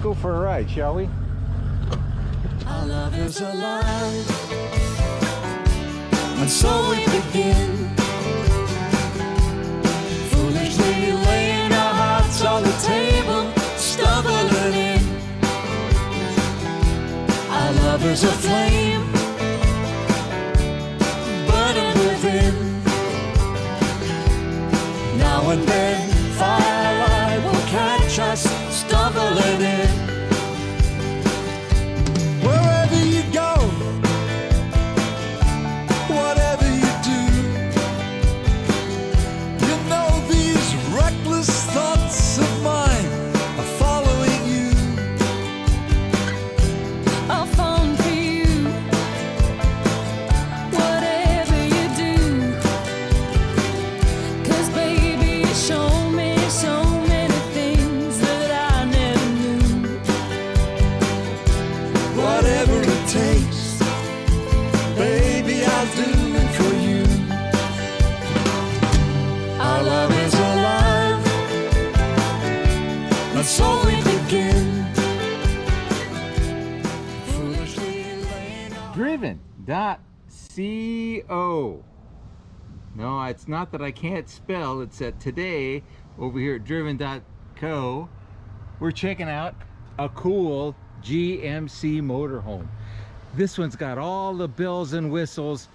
go for a ride, shall we? Our love is alive, and so we begin. Foolishly laying our hearts on the table, stumbling in. Our love is a flame, burning within. Now and then, firelight will catch us stumbling in. Wherever you go, whatever you do, you know these reckless thoughts of mine are following you. I'll phone for you, whatever you do. 'Cause baby, you show me so many things that I never knew. Whatever it takes, baby, I'll do it for you. Our love is alive, and so we begin. Foolishly laying on. Driven.co. No, it's not that I can't spell. It's that today over here at driven.co we're checking out a cool GMC motorhome. This one's got all the bells and whistles,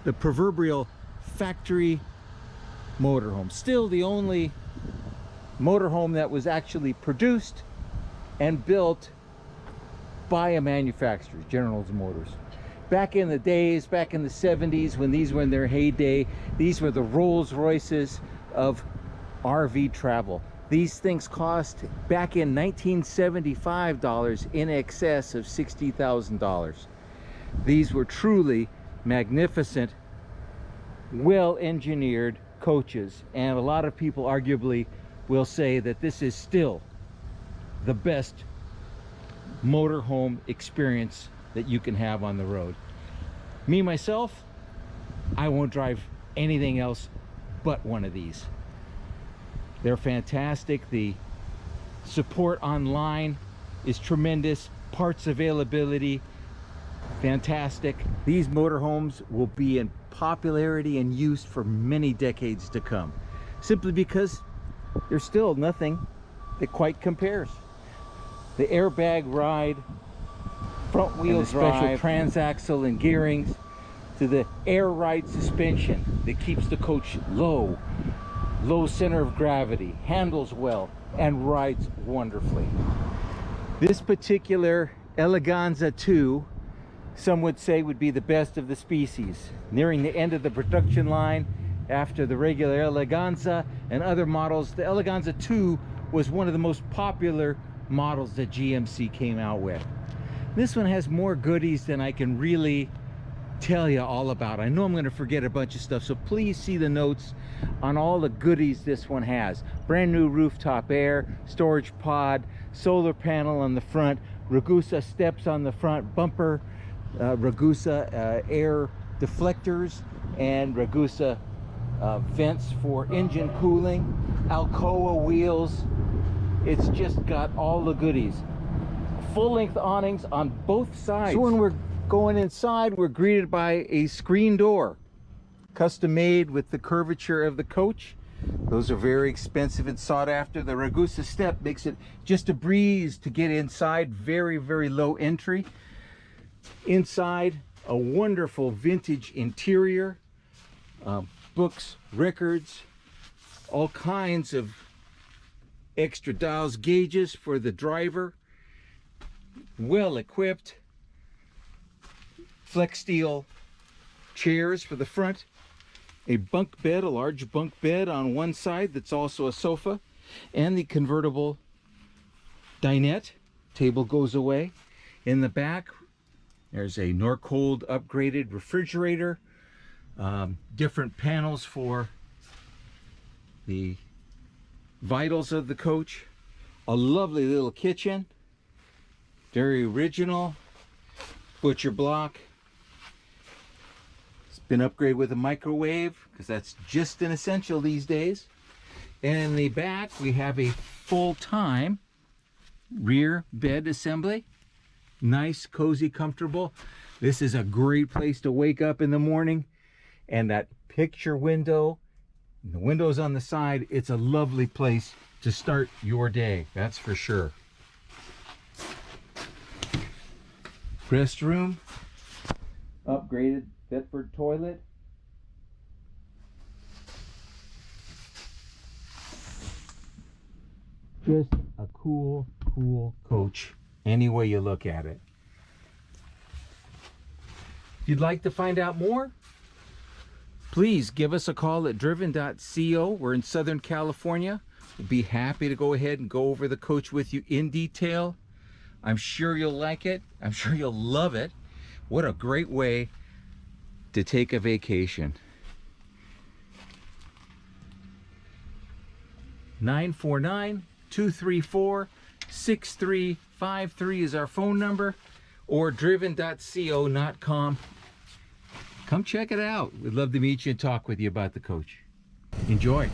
the proverbial factory motorhome. Still the only motorhome that was actually produced and built by a manufacturer, General Motors. Back in the days, back in the 70s, when these were in their heyday, these were the Rolls Royces of RV travel. These things cost, back in 1975 dollars, in excess of $60,000. These were truly magnificent, well-engineered coaches, and a lot of people arguably will say that this is still the best motorhome experience that you can have on the road. Me, myself, I won't drive anything else but one of these. They're fantastic. The support online is tremendous. Parts availability, fantastic. These motorhomes will be in popularity and use for many decades to come, simply because there's still nothing that quite compares. The airbag ride, front wheel drive, special transaxle and gearings, to the air ride suspension that keeps the coach low center of gravity, handles well, and rides wonderfully. This particular Eleganza II, some would say, would be the best of the species, nearing the end of the production line. After the regular Eleganza and other models, the Eleganza II was one of the most popular models that GMC came out with. This one has more goodies than I can really tell you all about. I know I'm going to forget a bunch of stuff, so please see the notes on all the goodies this one has. Brand new rooftop air, storage pod, solar panel on the front, Ragusa steps on the front, bumper, Ragusa air deflectors, and Ragusa vents for engine cooling, Alcoa wheels. It's just got all the goodies. Full-length awnings on both sides. So when we're going inside, we're greeted by a screen door, custom made with the curvature of the coach. Those are very expensive and sought after. The Ragusa step makes it just a breeze to get inside. Very, very low entry. Inside, a wonderful vintage interior, books, records, all kinds of extra dials, gauges for the driver, well equipped, flex steel chairs for the front, a bunk bed, a large bunk bed on one side that's also a sofa, and the convertible dinette. Table goes away. In the back, there's a Norcold upgraded refrigerator, different panels for the vitals of the coach, a lovely little kitchen, very original, butcher block. It's been upgraded with a microwave because that's just an essential these days. And in the back we have a full-time rear bed assembly. Nice, cozy, comfortable. This is a great place to wake up in the morning. And that picture window, the windows on the side, it's a lovely place to start your day, that's for sure. Restroom, upgraded Thetford toilet. Just a cool coach, any way you look at it. If you'd like to find out more, please give us a call at driven.co. We're in Southern California. We'll be happy to go ahead and go over the coach with you in detail. I'm sure you'll like it. I'm sure you'll love it. What a great way to take a vacation. 949-234-6353 is our phone number, or driven.co.com. Come check it out. We'd love to meet you and talk with you about the coach. Enjoy.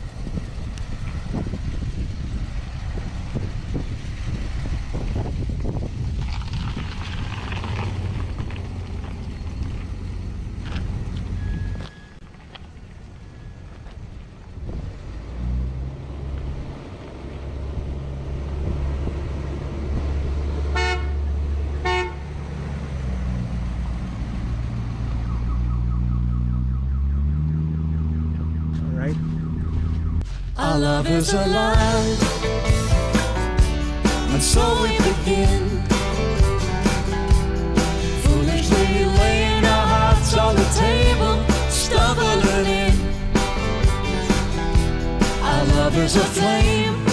Our love is alive, and so we begin. Foolishly laying our hearts on the table, stumbling in. Our love is a flame,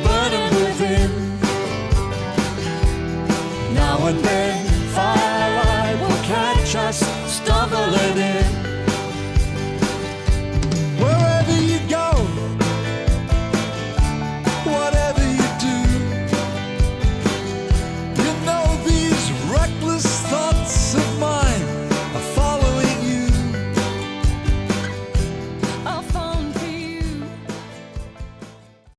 burning within. Now and then